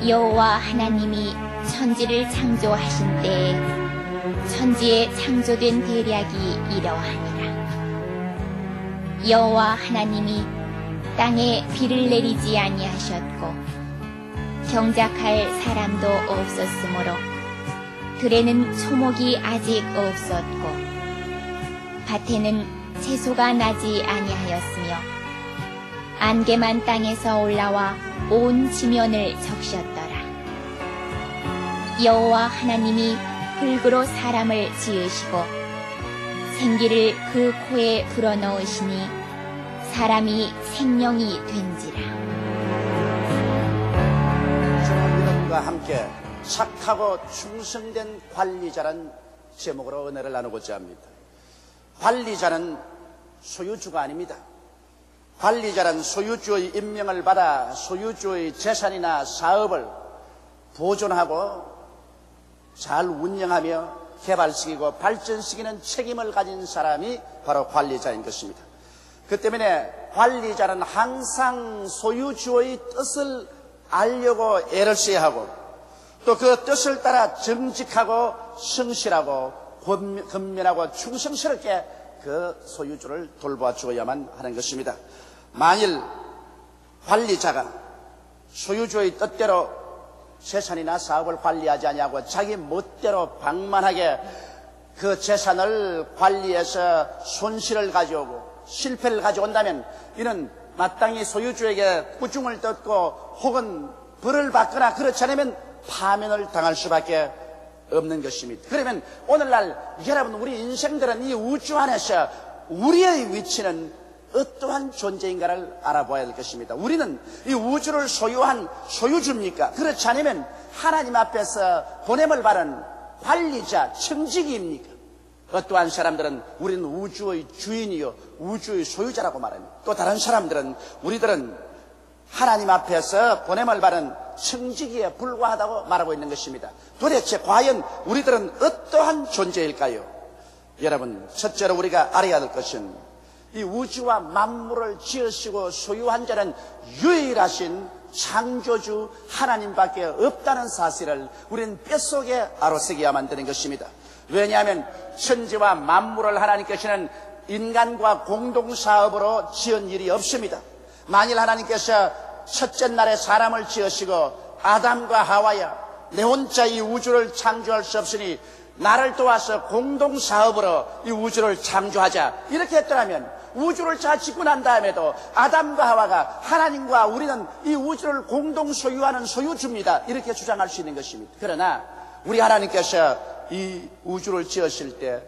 여호와 하나님이 천지를 창조하신 때에 천지에 창조된 대략이 이러하니라. 여호와 하나님이 땅에 비를 내리지 아니하셨고 경작할 사람도 없었으므로 들에는 초목이 아직 없었고 밭에는 채소가 나지 아니하였으며 안개만 땅에서 올라와 온 지면을 적셨더라. 여호와 하나님이 흙으로 사람을 지으시고 생기를 그 코에 불어넣으시니 사람이 생명이 된지라. 여러분과 함께 착하고 충성된 관리자란 제목으로 은혜를 나누고자 합니다. 관리자는 소유주가 아닙니다. 관리자란 소유주의 임명을 받아 소유주의 재산이나 사업을 보존하고 잘 운영하며 개발시키고 발전시키는 책임을 가진 사람이 바로 관리자인 것입니다. 그 때문에 관리자는 항상 소유주의 뜻을 알려고 애를 써야 하고 또 그 뜻을 따라 정직하고 성실하고 근면하고 충성스럽게 그 소유주를 돌보아 주어야만 하는 것입니다. 만일 관리자가 소유주의 뜻대로 재산이나 사업을 관리하지 아니하고 자기 멋대로 방만하게 그 재산을 관리해서 손실을 가져오고 실패를 가져온다면 이는 마땅히 소유주에게 꾸중을 듣고 혹은 벌을 받거나 그렇지 않으면 파면을 당할 수밖에 없는 것입니다. 그러면 오늘날 여러분 우리 인생들은 이 우주 안에서 우리의 위치는 어떠한 존재인가를 알아봐야 될 것입니다. 우리는 이 우주를 소유한 소유주입니까? 그렇지 않으면 하나님 앞에서 보냄을 받은 관리자, 청지기입니까? 어떠한 사람들은 우리는 우주의 주인이요 우주의 소유자라고 말합니다. 또 다른 사람들은 우리들은 하나님 앞에서 보냄을 받은 청지기에 불과하다고 말하고 있는 것입니다. 도대체 과연 우리들은 어떠한 존재일까요? 여러분, 첫째로 우리가 알아야 될 것은 이 우주와 만물을 지으시고 소유한 자는 유일하신 창조주 하나님밖에 없다는 사실을 우리는 뼛속에 알아채야만 되는 것입니다. 왜냐하면 천지와 만물을 하나님께서는 인간과 공동사업으로 지은 일이 없습니다. 만일 하나님께서 첫째 날에 사람을 지으시고 아담과 하와야 내 혼자 이 우주를 창조할 수 없으니 나를 도와서 공동사업으로 이 우주를 창조하자 이렇게 했더라면 우주를 잘 짓고 난 다음에도 아담과 하와가 하나님과 우리는 이 우주를 공동 소유하는 소유주입니다 이렇게 주장할 수 있는 것입니다. 그러나 우리 하나님께서 이 우주를 지으실 때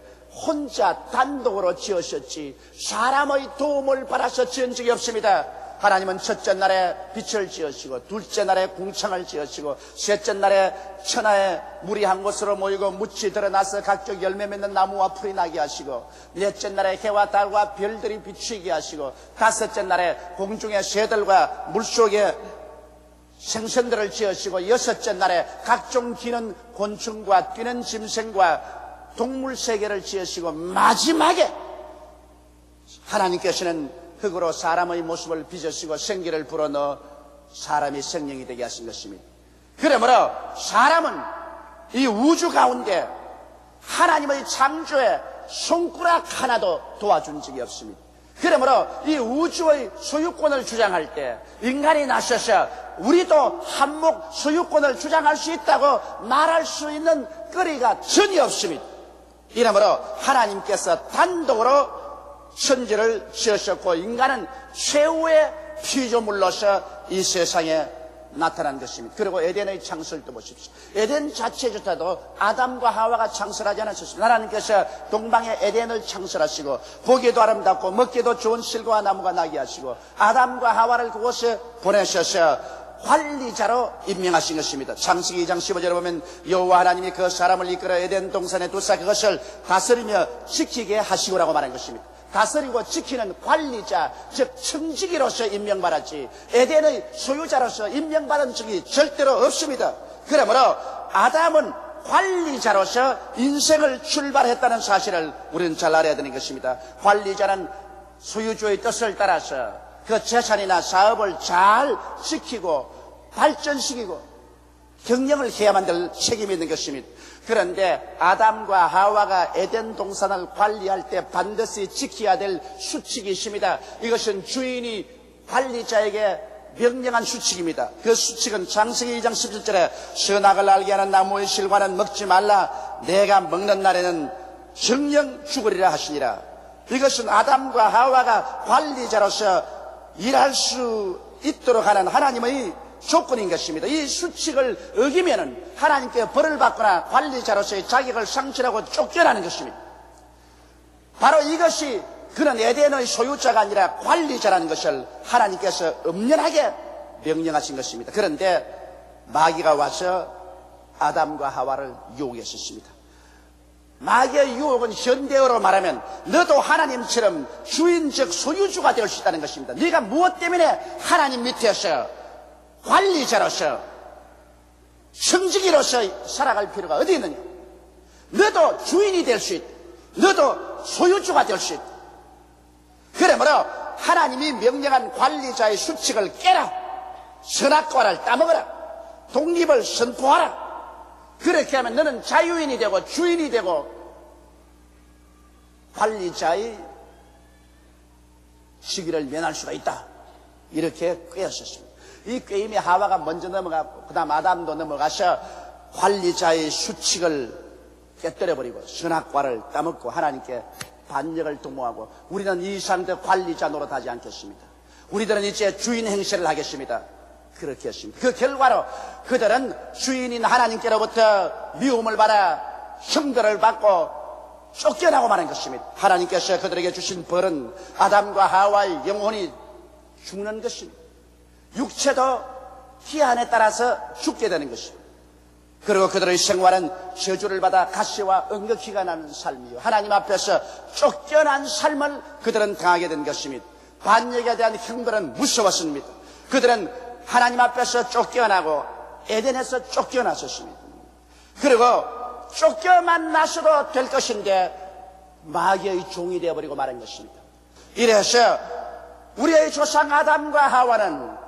혼자 단독으로 지으셨지 사람의 도움을 받아서 지은 적이 없습니다. 하나님은 첫째 날에 빛을 지으시고 둘째 날에 궁창을 지으시고 셋째 날에 천하에 물이 한 곳으로 모이고 묻이 드러나서 각종 열매 맺는 나무와 풀이 나게 하시고 넷째 날에 해와 달과 별들이 비추게 하시고 다섯째 날에 공중의 새들과 물속에 생선들을 지으시고 여섯째 날에 각종 기는 곤충과 뛰는 짐승과 동물 세계를 지으시고 마지막에 하나님께서는 흙으로 사람의 모습을 빚으시고 생기를 불어넣어 사람이 생명이 되게 하신 것입니다. 그러므로 사람은 이 우주 가운데 하나님의 창조에 손가락 하나도 도와준 적이 없습니다. 그러므로 이 우주의 소유권을 주장할 때 인간이 나서서 우리도 한몫 소유권을 주장할 수 있다고 말할 수 있는 거리가 전혀 없습니다. 이러므로 하나님께서 단독으로 천지를 지으셨고 인간은 최후의 피조물로서 이 세상에 나타난 것입니다. 그리고 에덴의 창설도 보십시오. 에덴 자체조차도 아담과 하와가 창설하지 않았습니다. 하나님께서 동방의 에덴을 창설하시고 보기에도 아름답고 먹기에도 좋은 실과 나무가 나게 하시고 아담과 하와를 그곳에 보내셔서 관리자로 임명하신 것입니다. 창세기 2장 15절에 보면 여호와 하나님이 그 사람을 이끌어 에덴 동산에 두사 그것을 다스리며 지키게 하시고라고 말한 것입니다. 다스리고 지키는 관리자, 즉 청지기로서 임명받았지 에덴의 소유자로서 임명받은 적이 절대로 없습니다. 그러므로 아담은 관리자로서 인생을 출발했다는 사실을 우리는 잘 알아야 되는 것입니다. 관리자는 소유주의 뜻을 따라서 그 재산이나 사업을 잘 지키고 발전시키고 경영을 해야만 될 책임이 있는 것입니다. 그런데 아담과 하와가 에덴 동산을 관리할 때 반드시 지켜야 될 수칙이 있습니다. 이것은 주인이 관리자에게 명령한 수칙입니다. 그 수칙은 창세기 2장 17절에 선악을 알게 하는 나무의 실과는 먹지 말라. 내가 먹는 날에는 정령 죽으리라 하시니라. 이것은 아담과 하와가 관리자로서 일할 수 있도록 하는 하나님의 조건인 것입니다. 이 수칙을 어기면은 하나님께 벌을 받거나 관리자로서의 자격을 상실하고 쫓겨나는 것입니다. 바로 이것이 그는 에덴의 소유자가 아니라 관리자라는 것을 하나님께서 엄연하게 명령하신 것입니다. 그런데 마귀가 와서 아담과 하와를 유혹했었습니다. 마귀의 유혹은 현대어로 말하면 너도 하나님처럼 주인 즉 소유주가 될 수 있다는 것입니다. 네가 무엇 때문에 하나님 밑에서 관리자로서 성직이로서 살아갈 필요가 어디 있느냐. 너도 주인이 될 수 있다. 너도 소유주가 될 수 있다. 그러므로 하나님이 명령한 관리자의 수칙을 깨라. 선악과를 따먹어라. 독립을 선포하라. 그렇게 하면 너는 자유인이 되고 주인이 되고 관리자의 시기를 면할 수가 있다. 이렇게 꾀었습니다. 이 꾀임에 하와가 먼저 넘어가고 그 다음 아담도 넘어가서 관리자의 수칙을 깨뜨려버리고 선악과를 따먹고 하나님께 반역을 도모하고 우리는 이 이상 관리자 노릇하지 않겠습니다. 우리들은 이제 주인 행세를 하겠습니다. 그렇게 했습니다. 그 결과로 그들은 주인인 하나님께로부터 미움을 받아 형벌을 받고 쫓겨나고 마는 것입니다. 하나님께서 그들에게 주신 벌은 아담과 하와의 영혼이 죽는 것입니다. 육체도 기한에 따라서 죽게 되는 것입니다. 그리고 그들의 생활은 저주를 받아 가시와 응급기가 나는 삶이요 하나님 앞에서 쫓겨난 삶을 그들은 당하게 된 것입니다. 반역에 대한 형벌은 무서웠습니다. 그들은 하나님 앞에서 쫓겨나고 에덴에서 쫓겨났었습니다. 그리고 쫓겨만 나서도 될 것인데 마귀의 종이 되어버리고 마는 것입니다. 이래서 우리의 조상 아담과 하와는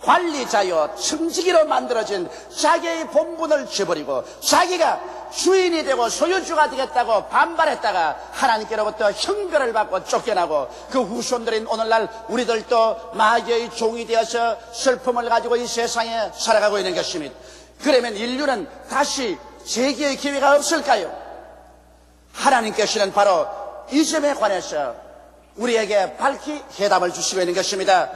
관리자요 청지기로 만들어진 자기의 본분을 저버리고 자기가 주인이 되고 소유주가 되겠다고 반발했다가 하나님께로부터 형벌을 받고 쫓겨나고 그 후손들인 오늘날 우리들도 마귀의 종이 되어서 슬픔을 가지고 이 세상에 살아가고 있는 것입니다. 그러면 인류는 다시 재기의 기회가 없을까요? 하나님께서는 바로 이 점에 관해서 우리에게 밝히 해답을 주시고 있는 것입니다.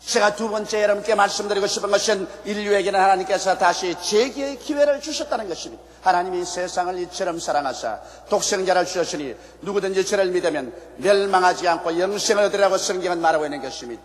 제가 두 번째 여러분께 말씀드리고 싶은 것은 인류에게는 하나님께서 다시 재기의 기회를 주셨다는 것입니다. 하나님이 세상을 이처럼 사랑하사 독생자를 주셨으니 누구든지 저를 믿으면 멸망하지 않고 영생을 얻으라고 성경은 말하고 있는 것입니다.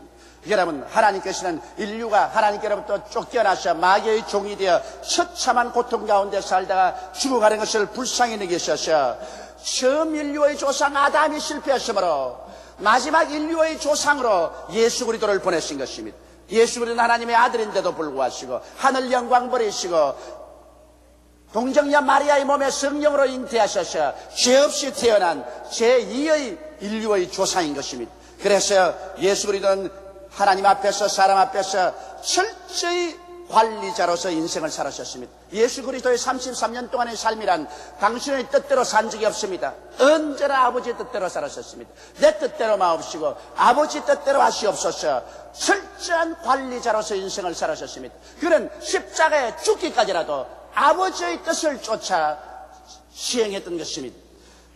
여러분, 하나님께서는 인류가 하나님께로부터 쫓겨나서 마귀의 종이 되어 처참한 고통 가운데 살다가 죽어가는 것을 불쌍히 여기셔서 처음 인류의 조상 아담이 실패했으므로 마지막 인류의 조상으로 예수 그리스도를 보내신 것입니다. 예수 그리스도는 하나님의 아들인데도 불구하시고 하늘 영광 버리시고 동정녀 마리아의 몸에 성령으로 잉태하셔서 죄 없이 태어난 제2의 인류의 조상인 것입니다. 그래서 예수 그리스도는 하나님 앞에서 사람 앞에서 철저히 관리자로서 인생을 살아셨습니다. 예수 그리스도의 33년 동안의 삶이란 당신의 뜻대로 산 적이 없습니다. 언제나 아버지 뜻대로 살았었습니다. 내 뜻대로 마옵시고 아버지 뜻대로 하시옵소서. 철저한 관리자로서 인생을 살아셨습니다. 그는 십자가에 죽기까지라도 아버지의 뜻을 쫓아 시행했던 것입니다.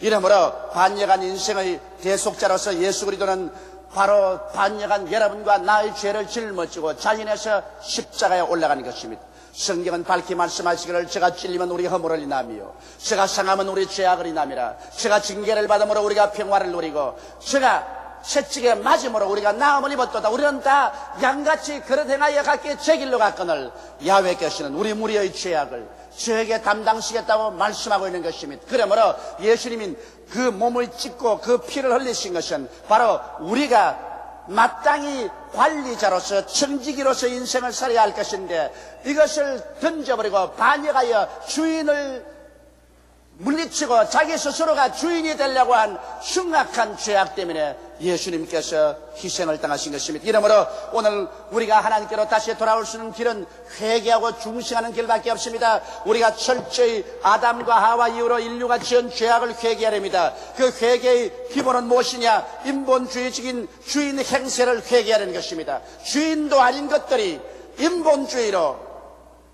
이러므로 반역한 인생의 대속자로서 예수 그리스도는 바로 반역한 여러분과 나의 죄를 짊어지고 자인해서 십자가에 올라가는 것입니다. 성경은 밝히 말씀하시기를 제가 찔리면 우리 허물을 인하며 제가 상하면 우리 죄악을 인함이라. 제가 징계를 받음으로 우리가 평화를 누리고 제가 채찍에 맞음으로 우리가 나음을 입었도다. 우리는 다 양같이 그릇 행하여 각기 제 길로 갔거늘 야훼께서는 우리 무리의 죄악을 저에게 담당시겠다고 말씀하고 있는 것입니다. 그러므로 예수님이 그 몸을 찢고 그 피를 흘리신 것은 바로 우리가 마땅히 관리자로서 청지기로서 인생을 살아야 할 것인데 이것을 던져버리고 반역하여 주인을 물리치고 자기 스스로가 주인이 되려고 한 흉악한 죄악 때문에 예수님께서 희생을 당하신 것입니다. 이러므로 오늘 우리가 하나님께로 다시 돌아올 수 있는 길은 회개하고 중생하는 길밖에 없습니다. 우리가 철저히 아담과 하와 이후로 인류가 지은 죄악을 회개해야 합니다. 그 회개의 기본은 무엇이냐? 인본주의적인 주인 행세를 회개해야 하는 것입니다. 주인도 아닌 것들이 인본주의로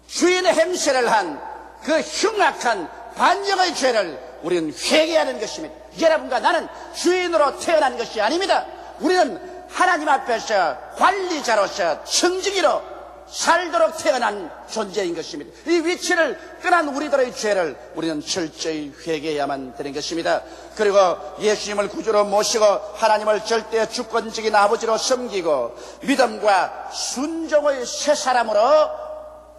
주인 행세를 한 그 흉악한 반역의 죄를 우리는 회개하는 것입니다. 여러분과 나는 주인으로 태어난 것이 아닙니다. 우리는 하나님 앞에서 관리자로서 청지기로 살도록 태어난 존재인 것입니다. 이 위치를 떠난 우리들의 죄를 우리는 철저히 회개해야만 되는 것입니다. 그리고 예수님을 구주로 모시고 하나님을 절대 주권적인 아버지로 섬기고 믿음과 순종의 새 사람으로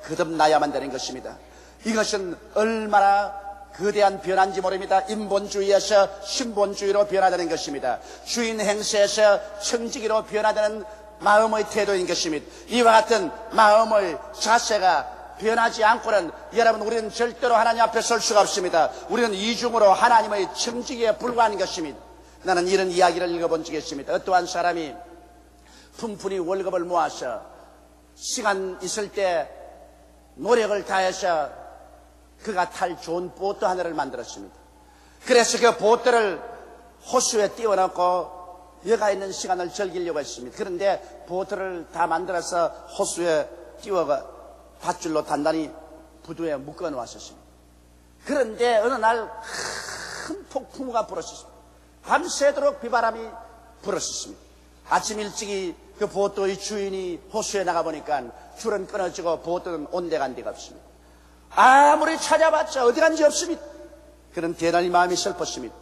거듭나야만 되는 것입니다. 이것은 얼마나 거대한 변화인지 모릅니다. 인본주의에서 신본주의로 변화되는 것입니다. 주인 행세에서 청지기로 변화되는 마음의 태도인 것입니다. 이와 같은 마음의 자세가 변하지 않고는 여러분 우리는 절대로 하나님 앞에 설 수가 없습니다. 우리는 이중으로 하나님의 청지기에 불과한 것입니다. 나는 이런 이야기를 읽어본 적이 있습니다. 어떠한 사람이 푼푼히 월급을 모아서 시간 있을 때 노력을 다해서 그가 탈 좋은 보트 하나를 만들었습니다. 그래서 그 보트를 호수에 띄워놓고 여가 있는 시간을 즐기려고 했습니다. 그런데 보트를 다 만들어서 호수에 띄워가 밧줄로 단단히 부두에 묶어 놓았었습니다. 그런데 어느 날 큰 폭풍우가 불었습니다. 밤새도록 비바람이 불었습니다. 아침 일찍이 그 보트의 주인이 호수에 나가보니까 줄은 끊어지고 보트는 온데간데가 없습니다. 아무리 찾아봤자 어디 간지 없습니다. 그런 대단히 마음이 슬펐습니다.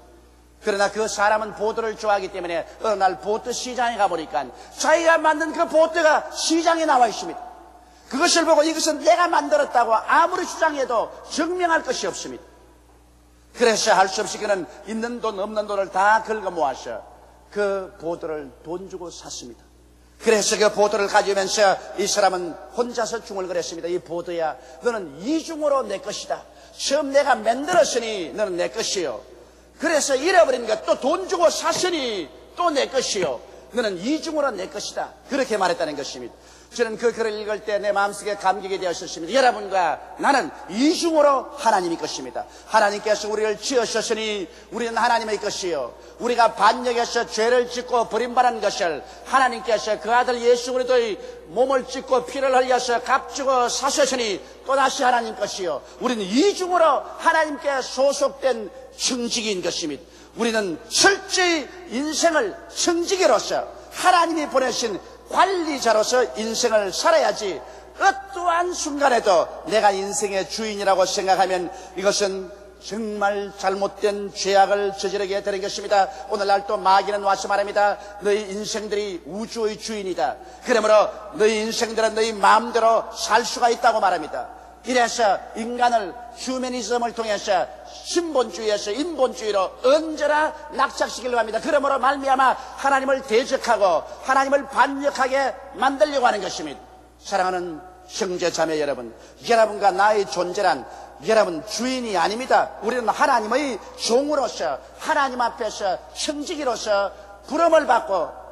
그러나 그 사람은 보트를 좋아하기 때문에 어느 날 보트 시장에 가보니까 자기가 만든 그 보트가 시장에 나와 있습니다. 그것을 보고 이것은 내가 만들었다고 아무리 주장해도 증명할 것이 없습니다. 그래서 할 수 없이 그는 있는 돈 없는 돈을 다 긁어 모아서 그 보트를 돈 주고 샀습니다. 그래서 그 보트를 가지면서 이 사람은 혼자서 중얼거렸습니다. 이 보트야, 너는 이중으로 내 것이다. 처음 내가 만들었으니 너는 내 것이요. 그래서 잃어버린 것 또 돈 주고 샀으니 또 내 것이요. 너는 이중으로 내 것이다. 그렇게 말했다는 것입니다. 저는 그 글을 읽을 때 내 마음속에 감격이 되었습니다. 여러분과 나는 이중으로 하나님의 것입니다. 하나님께서 우리를 지으셨으니 우리는 하나님의 것이요. 우리가 반역해서 죄를 짓고 버림받은 것을 하나님께서 그 아들 예수 그리스도의 몸을 찢고 피를 흘려서 값주고 사셨으니 또다시 하나님 것이요. 우리는 이중으로 하나님께 소속된 청지기인 것입니다. 우리는 철저히 인생을 청지기로서 하나님이 보내신 관리자로서 인생을 살아야지 어떠한 순간에도 내가 인생의 주인이라고 생각하면 이것은 정말 잘못된 죄악을 저지르게 되는 것입니다. 오늘날 또 마귀는 와서 말합니다. 너희 인생들이 우주의 주인이다. 그러므로 너희 인생들은 너희 마음대로 살 수가 있다고 말합니다. 이래서 인간을 휴머니즘을 통해서 신본주의에서 인본주의로 언제나 낙착시키려고 합니다. 그러므로 말미암아 하나님을 대적하고 하나님을 반역하게 만들려고 하는 것입니다. 사랑하는 형제 자매 여러분, 여러분과 나의 존재란 여러분 주인이 아닙니다. 우리는 하나님의 종으로서 하나님 앞에서 청지기로서 부름을 받고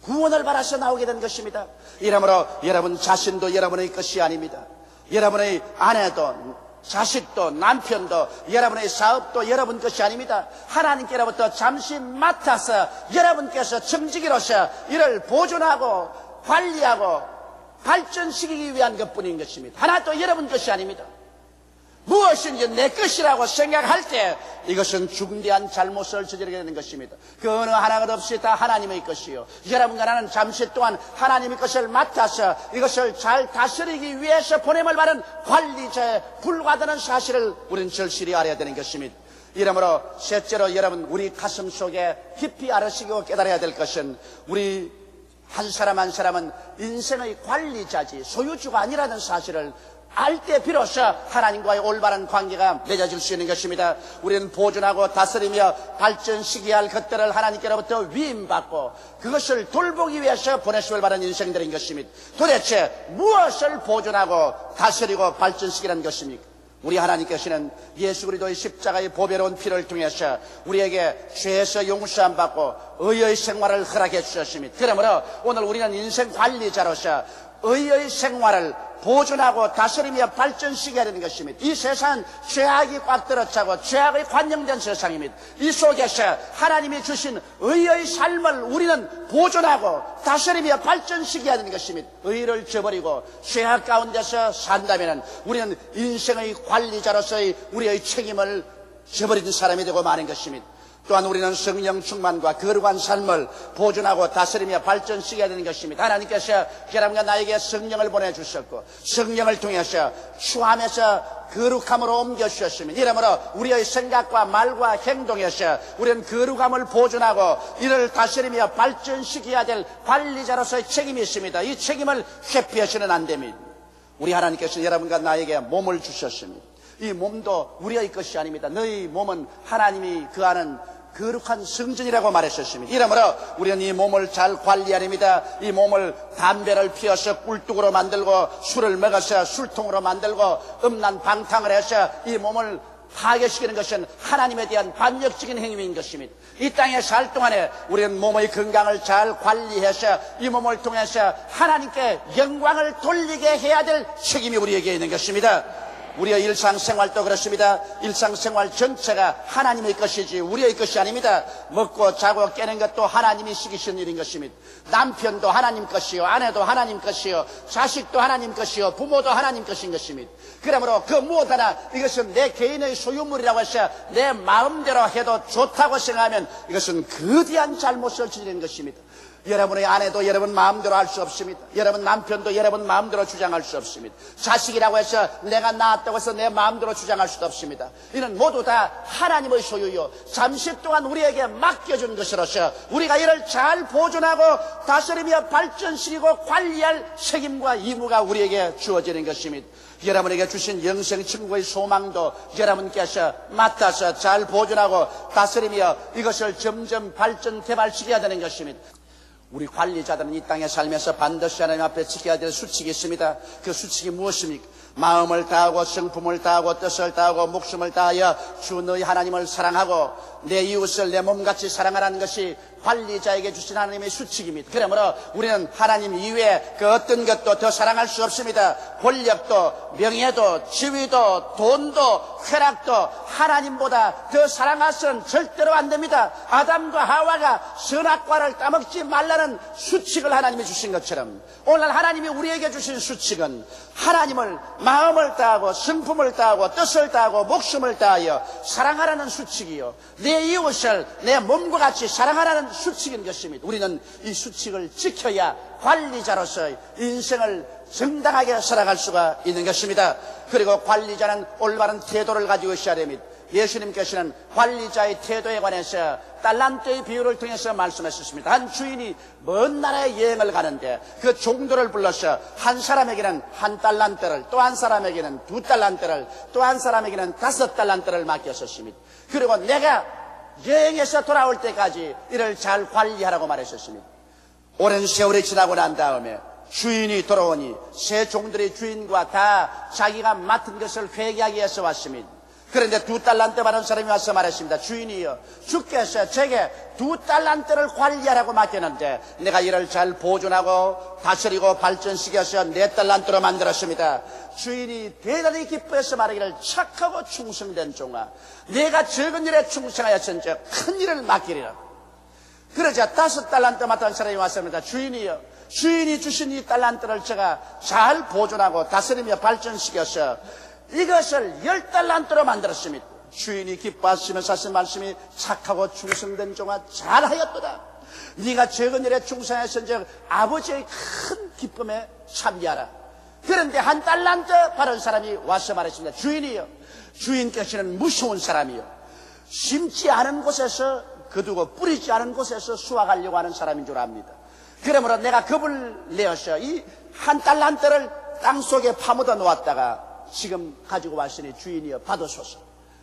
구원을 받아서 나오게 된 것입니다. 이러므로 여러분 자신도 여러분의 것이 아닙니다. 여러분의 아내도 자식도 남편도 여러분의 사업도 여러분 것이 아닙니다. 하나님께로부터 잠시 맡아서 여러분께서 청지기로서 이를 보존하고 관리하고 발전시키기 위한 것뿐인 것입니다. 하나도 여러분 것이 아닙니다. 무엇인지 내 것이라고 생각할 때 이것은 중대한 잘못을 저지르게 되는 것입니다. 그 어느 하나가 없이 다 하나님의 것이요. 여러분과 나는 잠시 동안 하나님의 것을 맡아서 이것을 잘 다스리기 위해서 보냄을 받은 관리자에 불과하다는 사실을 우리는 절실히 알아야 되는 것입니다. 이러므로 셋째로 여러분 우리 가슴 속에 깊이 알으시고 깨달아야 될 것은 우리 한 사람 한 사람은 인생의 관리자지 소유주가 아니라는 사실을 알 때 비로소 하나님과의 올바른 관계가 맺어질 수 있는 것입니다. 우리는 보존하고 다스리며 발전시켜야 할 것들을 하나님께로부터 위임받고 그것을 돌보기 위해서 보내심을 받은 인생들인 것입니다. 도대체 무엇을 보존하고 다스리고 발전시키라는 것입니까? 우리 하나님께서는 예수 그리스도의 십자가의 보배로운 피를 통해서 우리에게 죄에서 용서함 받고 의의 생활을 허락해 주셨습니다. 그러므로 오늘 우리는 인생 관리자로서 의의 생활을 보존하고 다스리며 발전시켜야 되는 것입니다. 이 세상은 죄악이 꽉 들어차고 죄악의 관영된 세상입니다. 이 속에서 하나님이 주신 의의 삶을 우리는 보존하고 다스리며 발전시켜야 되는 것입니다. 의를 저버리고 죄악 가운데서 산다면 우리는 인생의 관리자로서의 우리의 책임을 저버리는 사람이 되고 마는 것입니다. 또한 우리는 성령 충만과 거룩한 삶을 보존하고 다스리며 발전시켜야 되는 것입니다. 하나님께서 여러분과 나에게 성령을 보내주셨고 성령을 통해서 추함에서 거룩함으로 옮겨주셨습니다. 이러므로 우리의 생각과 말과 행동에서 우리는 거룩함을 보존하고 이를 다스리며 발전시켜야 될 관리자로서의 책임이 있습니다. 이 책임을 회피해서는 안 됩니다. 우리 하나님께서 여러분과 나에게 몸을 주셨습니다. 이 몸도 우리의 것이 아닙니다. 너희 몸은 하나님이 거하는 거룩한 성전이라고 말했었습니다. 이러므로 우리는 이 몸을 잘 관리하렵니다. 이 몸을 담배를 피워서 꿀뚝으로 만들고 술을 먹어서 술통으로 만들고 음란 방탕을 해서 이 몸을 파괴시키는 것은 하나님에 대한 반역적인 행위인 것입니다. 이 땅에 살 동안에 우리는 몸의 건강을 잘 관리해서 이 몸을 통해서 하나님께 영광을 돌리게 해야 될 책임이 우리에게 있는 것입니다. 우리의 일상생활도 그렇습니다. 일상생활 전체가 하나님의 것이지 우리의 것이 아닙니다. 먹고 자고 깨는 것도 하나님이 시키신 일인 것입니다. 남편도 하나님 것이요, 아내도 하나님 것이요, 자식도 하나님 것이요, 부모도 하나님 것인 것입니다. 그러므로 그 무엇 하나 이것은 내 개인의 소유물이라고 해서 내 마음대로 해도 좋다고 생각하면 이것은 거대한 잘못을 저지르는 것입니다. 여러분의 아내도 여러분 마음대로 할 수 없습니다. 여러분 남편도 여러분 마음대로 주장할 수 없습니다. 자식이라고 해서 내가 낳았다고 해서 내 마음대로 주장할 수도 없습니다. 이는 모두 다 하나님의 소유요 잠시 동안 우리에게 맡겨준 것으로서 우리가 이를 잘 보존하고 다스리며 발전시키고 관리할 책임과 의무가 우리에게 주어지는 것입니다. 여러분에게 주신 영생 천국의 소망도 여러분께서 맡아서 잘 보존하고 다스리며 이것을 점점 발전 개발시켜야 되는 것입니다. 우리 관리자들은 이 땅에 살면서 반드시 하나님 앞에 지켜야 될 수칙이 있습니다. 그 수칙이 무엇입니까? 마음을 다하고 성품을 다하고 뜻을 다하고 목숨을 다하여 주 너희 하나님을 사랑하고 내 이웃을 내 몸같이 사랑하라는 것이 관리자에게 주신 하나님의 수칙입니다. 그러므로 우리는 하나님 이외에 그 어떤 것도 더 사랑할 수 없습니다. 권력도 명예도 지위도 돈도 쾌락도 하나님보다 더 사랑해서는 절대로 안 됩니다. 아담과 하와가 선악과를 따먹지 말라는 수칙을 하나님이 주신 것처럼 오늘 하나님이 우리에게 주신 수칙은 하나님을 마음을 다하고 성품을 다하고 뜻을 다하고 목숨을 다하여 사랑하라는 수칙이요 내 이웃을 내 몸과 같이 사랑하라는 수칙인 것입니다. 우리는 이 수칙을 지켜야 관리자로서 인생을 정당하게 살아갈 수가 있는 것입니다. 그리고 관리자는 올바른 태도를 가지고 있어야 됩니다. 예수님께서는 관리자의 태도에 관해서 달란트의 비유를 통해서 말씀하셨습니다. 한 주인이 먼 나라에 여행을 가는데 그 종들을 불러서 한 사람에게는 한 달란트를 또 한 사람에게는 두 달란트를 또 한 사람에게는 5달란트를 맡겼었습니다. 그리고 내가 여행에서 돌아올 때까지 이를 잘 관리하라고 말했었습니다. 오랜 세월이 지나고 난 다음에 주인이 돌아오니 새 종들의 주인과 다 자기가 맡은 것을 회개하기 위해서 왔습니다. 그런데 2달란트 받은 사람이 와서 말했습니다. 주인이여, 주께서 제게 2달란트를 관리하라고 맡겼는데 내가 이를 잘 보존하고 다스리고 발전시켜서 4달란트로 만들었습니다. 주인이 대단히 기뻐해서 말하기를 착하고 충성된 종아, 내가 적은 일에 충성하였은즉 큰 일을 맡기리라. 그러자 5달란트 맡은 사람이 왔습니다. 주인이여, 주인이 주신 이 달란트를 제가 잘 보존하고 다스리며 발전시켜서 이것을 10달란트로 만들었습니다. 주인이 기뻐하시면서 하신 말씀이 착하고 충성된 종아 잘하였도다. 네가 적은 일에 충성하였은즉 아버지의 큰 기쁨에 참여하라. 그런데 1달란트 받은 사람이 와서 말했습니다. 주인이여, 주인께서는 무서운 사람이요 심지 않은 곳에서 거두고 뿌리지 않은 곳에서 수확하려고 하는 사람인 줄 압니다. 그러므로 내가 겁을 내어서 이 1달란트를 땅속에 파묻어 놓았다가 지금 가지고 왔으니 주인이여 받으소서.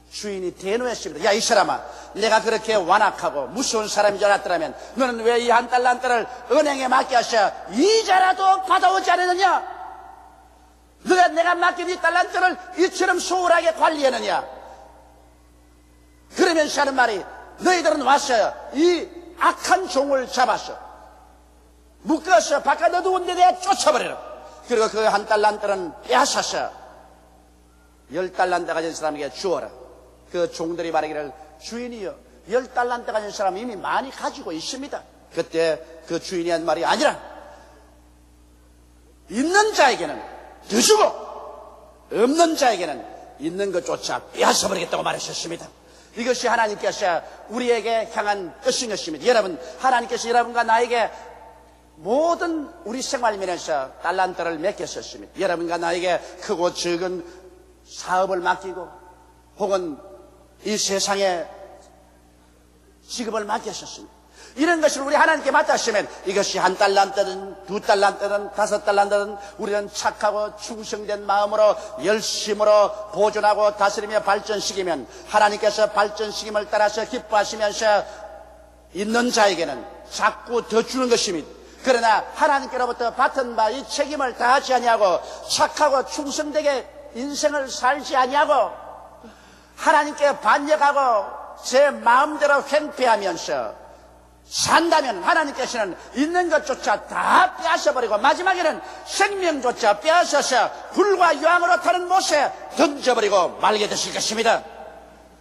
주인이 대노했습니다. 야, 이 사람아, 내가 그렇게 완악하고 무서운 사람인 줄 알았더라면 너는 왜 이 한 달란트를 은행에 맡겨서 이자라도 받아오지 않았느냐? 너가 내가 맡긴 이 달란트를 이처럼 소홀하게 관리했느냐? 그러면서 하는 말이, 너희들은 와서 이 악한 종을 잡아서 묶어서 바깥 어두운 데 내가 쫓아버리라. 그리고 그 한 달란트는 빼앗아서 10달란트 가진 사람에게 주어라. 그 종들이 말하기를, 주인이여 10달란트 가진 사람이 이미 많이 가지고 있습니다. 그때 그 주인이 한 말이, 아니라 있는 자에게는 더 주고 없는 자에게는 있는 것조차 빼앗아버리겠다고 말하셨습니다. 이것이 하나님께서 우리에게 향한 뜻인 것입니다. 여러분, 하나님께서 여러분과 나에게 모든 우리 생활면에서 달란트를 맡겼었습니다. 여러분과 나에게 크고 적은 사업을 맡기고 혹은 이 세상에 직업을 맡겼었습니다. 이런 것을 우리 하나님께 맡았으면 이것이 1달란트든 2달란트든 5달란트든 우리는 착하고 충성된 마음으로 열심으로 보존하고 다스리며 발전시키면 하나님께서 발전시킴을 따라서 기뻐하시면서 있는 자에게는 자꾸 더 주는 것입니다. 그러나 하나님께로부터 받은 바 이 책임을 다하지 아니하고 착하고 충성되게 인생을 살지 아니하고 하나님께 반역하고 제 마음대로 횡패하면서 산다면 하나님께서는 있는 것조차 다 빼앗아버리고 마지막에는 생명조차 빼앗아서 불과 유황으로 타는 못에 던져버리고 말게 되실 것입니다.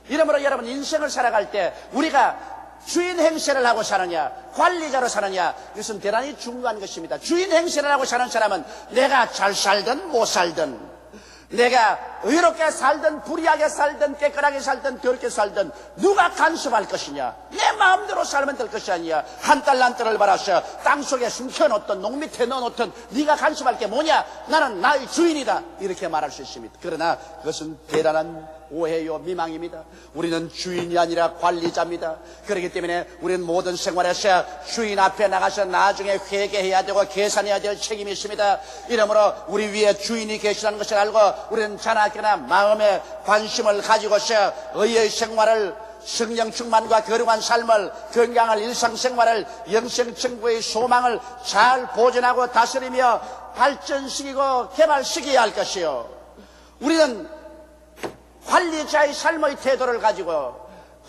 이러므로 여러분, 인생을 살아갈 때 우리가 주인 행세를 하고 사느냐 관리자로 사느냐, 이것은 대단히 중요한 것입니다. 주인 행세를 하고 사는 사람은 내가 잘 살든 못 살든, 내가 의롭게 살든 불의하게 살든 깨끗하게 살든 더럽게 살든 누가 간섭할 것이냐? 내 마음대로 살면 될 것이 아니야. 1달란트를 받아서 땅속에 숨겨놓든 농 밑에 넣어놓든 네가 간섭할 게 뭐냐? 나는 나의 주인이다, 이렇게 말할 수 있습니다. 그러나 그것은 대단한 오해요, 미망입니다. 우리는 주인이 아니라 관리자입니다. 그렇기 때문에 우리는 모든 생활에서 주인 앞에 나가서 나중에 회개해야 되고 계산해야 될 책임이 있습니다. 이러므로 우리 위에 주인이 계시다는 것을 알고 우리는 자나깨나 마음에 관심을 가지고서 의의 생활을, 성령 충만과 거룩한 삶을, 건강한 일상생활을, 영생천국의 소망을 잘 보존하고 다스리며 발전시키고 개발시켜야 할 것이요, 우리는 관리자의 삶의 태도를 가지고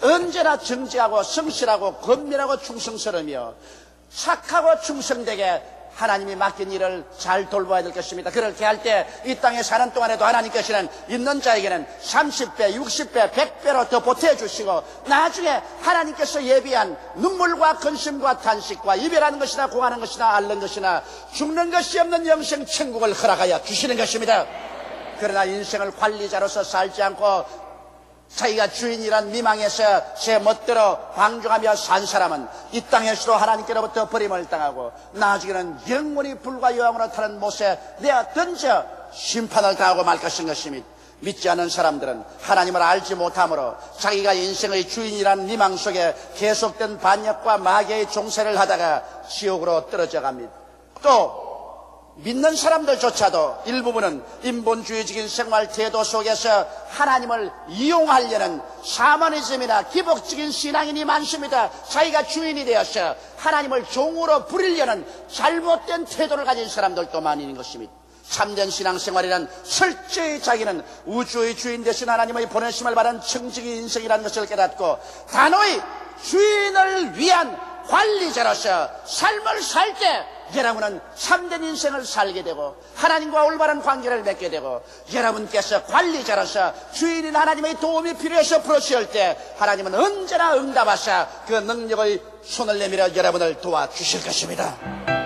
언제나 정직하고 성실하고 건면하고 충성스러우며 착하고 충성되게 하나님이 맡긴 일을 잘 돌봐야 될 것입니다. 그렇게 할 때 이 땅에 사는 동안에도 하나님께서는 있는 자에게는 30배, 60배, 100배로 더 보태주시고 나중에 하나님께서 예비한 눈물과 근심과 탄식과 이별하는 것이나 공하는 것이나 앓는 것이나 죽는 것이 없는 영생 천국을 허락하여 주시는 것입니다. 그러나 인생을 관리자로서 살지 않고 자기가 주인이란 미망에서 제 멋대로 방종하며 산 사람은 이 땅에서도 하나님께로부터 버림을 당하고 나중에는 영원히 불과 유황으로 타는 못에 내어 던져 심판을 당하고 말 것입니다. 믿지 않는 사람들은 하나님을 알지 못함으로 자기가 인생의 주인이라는 미망 속에 계속된 반역과 마귀의 종세를 하다가 지옥으로 떨어져 갑니다. 또 믿는 사람들조차도 일부분은 인본주의적인 생활 태도 속에서 하나님을 이용하려는 샤머니즘이나 기복적인 신앙인이 많습니다. 자기가 주인이 되어서 하나님을 종으로 부리려는 잘못된 태도를 가진 사람들도 많이 있는 것입니다. 참된 신앙생활이란 철저히 자기는 우주의 주인 되신 하나님의 보내심을 받은 청지기 인생이라는 것을 깨닫고 단호히 주인을 위한 관리자로서 삶을 살 때 여러분은 참된 인생을 살게 되고 하나님과 올바른 관계를 맺게 되고, 여러분께서 관리자로서 주인인 하나님의 도움이 필요해서 부르실 때 하나님은 언제나 응답하사 그 능력의 손을 내밀어 여러분을 도와주실 것입니다.